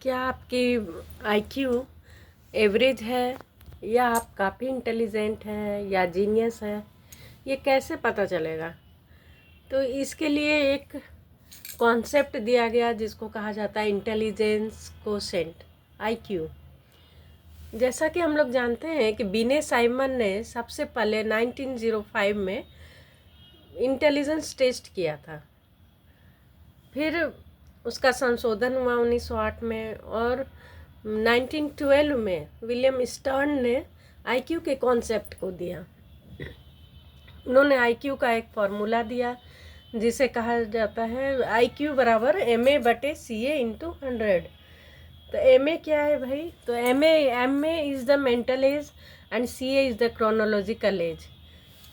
क्या आपकी IQ average है या आप काफ़ी इंटेलिजेंट हैं या जीनियस है, ये कैसे पता चलेगा? तो इसके लिए एक कॉन्सेप्ट दिया गया जिसको कहा जाता है इंटेलिजेंस कोशेंट, आईक्यू। जैसा कि हम लोग जानते हैं कि बिने साइमन ने सबसे पहले 1905 में इंटेलिजेंस टेस्ट किया था। फिर उसका संशोधन हुआ 1908 में, और 1912 में विलियम स्टर्न ने आईक्यू के कॉन्सेप्ट को दिया। उन्होंने आईक्यू का एक फार्मूला दिया जिसे कहा जाता है आईक्यू बराबर MA/CA इंटू 100। तो MA क्या है भाई? तो MA is the mental as and CA is the chronological age.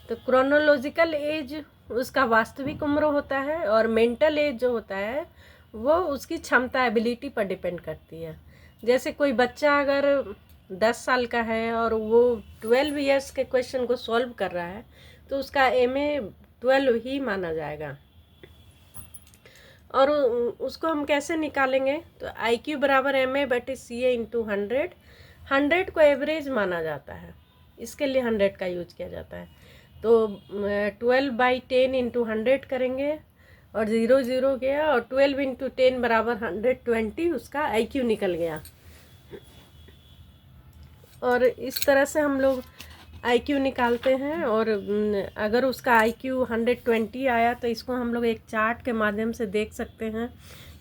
तो क्रोनोलॉजिकल एज उसका वास्तविक उम्र होता है, और मेंटल एज जो होता है वो उसकी क्षमता, एबिलिटी पर डिपेंड करती है। जैसे कोई बच्चा अगर 10 साल का है और वो 12 ईयर्स के क्वेश्चन को सॉल्व कर रहा है तो उसका MA 12 ही माना जाएगा। और उसको हम कैसे निकालेंगे? तो IQ बराबर MA/CA इंटू 100। 100 को एवरेज माना जाता है, इसके लिए 100 का यूज किया जाता है। तो 12/10 इंटू 100 करेंगे और 0 0 गया, और 12 इंटू 10 बराबर 120, उसका IQ निकल गया। और इस तरह से हम लोग IQ निकालते हैं। और अगर उसका IQ 120 आया तो इसको हम लोग एक चार्ट के माध्यम से देख सकते हैं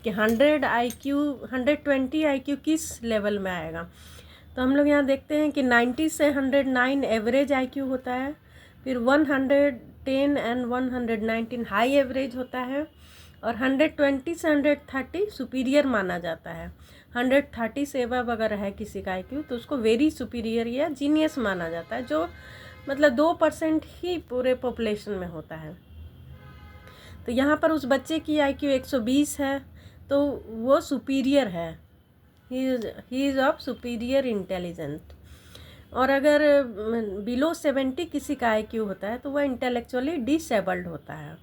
कि 120 IQ किस लेवल में आएगा। तो हम लोग यहाँ देखते हैं कि 90 से 109 एवरेज IQ होता है, फिर 110 एंड 119 हाई एवरेज होता है, और 120 से 130 सुपीरियर माना जाता है। 130 से अबव अगर है किसी का IQ तो उसको वेरी सुपीरियर या जीनियस माना जाता है, जो मतलब 2% ही पूरे पॉपुलेशन में होता है। तो यहाँ पर उस बच्चे की IQ 120 है तो वो सुपीरियर है, he is of superior intelligent. और अगर बिलो 70 किसी का IQ होता है तो वह इंटेलेक्चुअली डिसेबल्ड होता है।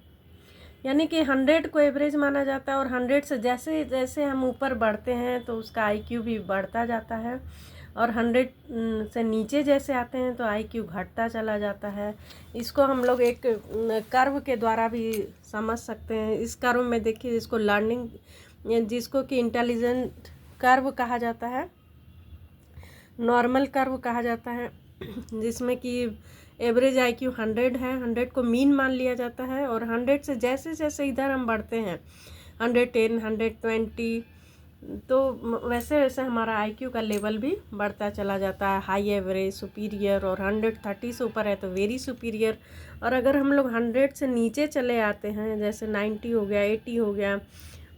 यानी कि 100 को एवरेज माना जाता है, और 100 से जैसे जैसे हम ऊपर बढ़ते हैं तो उसका IQ भी बढ़ता जाता है, और 100 से नीचे जैसे आते हैं तो IQ घटता चला जाता है। इसको हम लोग एक कर्व के द्वारा भी समझ सकते हैं। इस कर्व में देखिए, इसको लर्निंग, जिसको कि इंटेलिजेंट कर्व कहा जाता है, नॉर्मल कर्व कहा जाता है, जिसमें कि एवरेज IQ 100 है। 100 को मीन मान लिया जाता है, और 100 से जैसे जैसे इधर हम बढ़ते हैं 110, 120, तो वैसे वैसे हमारा IQ का लेवल भी बढ़ता चला जाता है। हाई एवरेज, सुपीरियर, और 130 से ऊपर है तो वेरी सुपीरियर। और अगर हम लोग 100 से नीचे चले आते हैं, जैसे 90 हो गया, 80 हो गया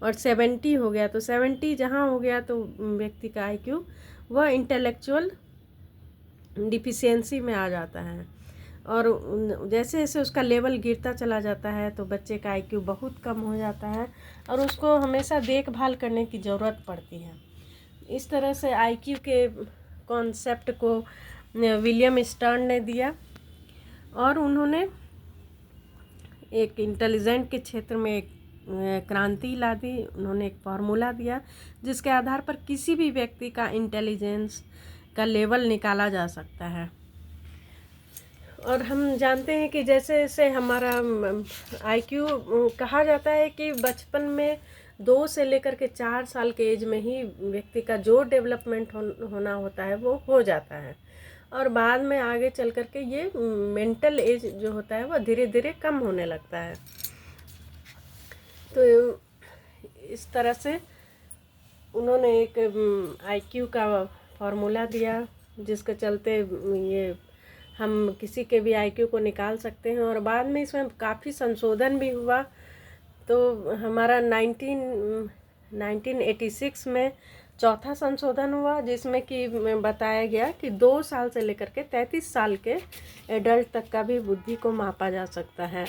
और 70 हो गया, तो 70 जहाँ हो गया तो व्यक्ति का IQ वह इंटेलेक्चुअल डिफिशियंसी में आ जाता है। और जैसे जैसे उसका लेवल गिरता चला जाता है तो बच्चे का IQ बहुत कम हो जाता है, और उसको हमेशा देखभाल करने की ज़रूरत पड़ती है। इस तरह से IQ के कॉन्सेप्ट को विलियम स्टर्न ने दिया, और उन्होंने एक इंटेलिजेंट के क्षेत्र में एक क्रांति ला दी। उन्होंने एक फार्मूला दिया जिसके आधार पर किसी भी व्यक्ति का इंटेलिजेंस का लेवल निकाला जा सकता है। और हम जानते हैं कि जैसे जैसे हमारा IQ कहा जाता है कि बचपन में 2 से लेकर के 4 साल के एज में ही व्यक्ति का जो डेवलपमेंट होना होता है वो हो जाता है, और बाद में आगे चल कर के ये मेंटल एज जो होता है वह धीरे धीरे कम होने लगता है। तो इस तरह से उन्होंने एक IQ का फार्मूला दिया जिसके चलते ये हम किसी के भी IQ को निकाल सकते हैं। और बाद में इसमें काफ़ी संशोधन भी हुआ। तो हमारा 1986 में चौथा संशोधन हुआ, जिसमें कि बताया गया कि 2 साल से लेकर के 33 साल के एडल्ट तक का भी बुद्धि को मापा जा सकता है।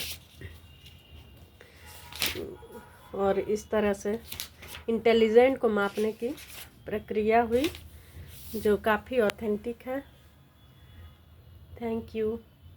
और इस तरह से इंटेलिजेंट को मापने की प्रक्रिया हुई जो काफ़ी ऑथेंटिक है। Thank you.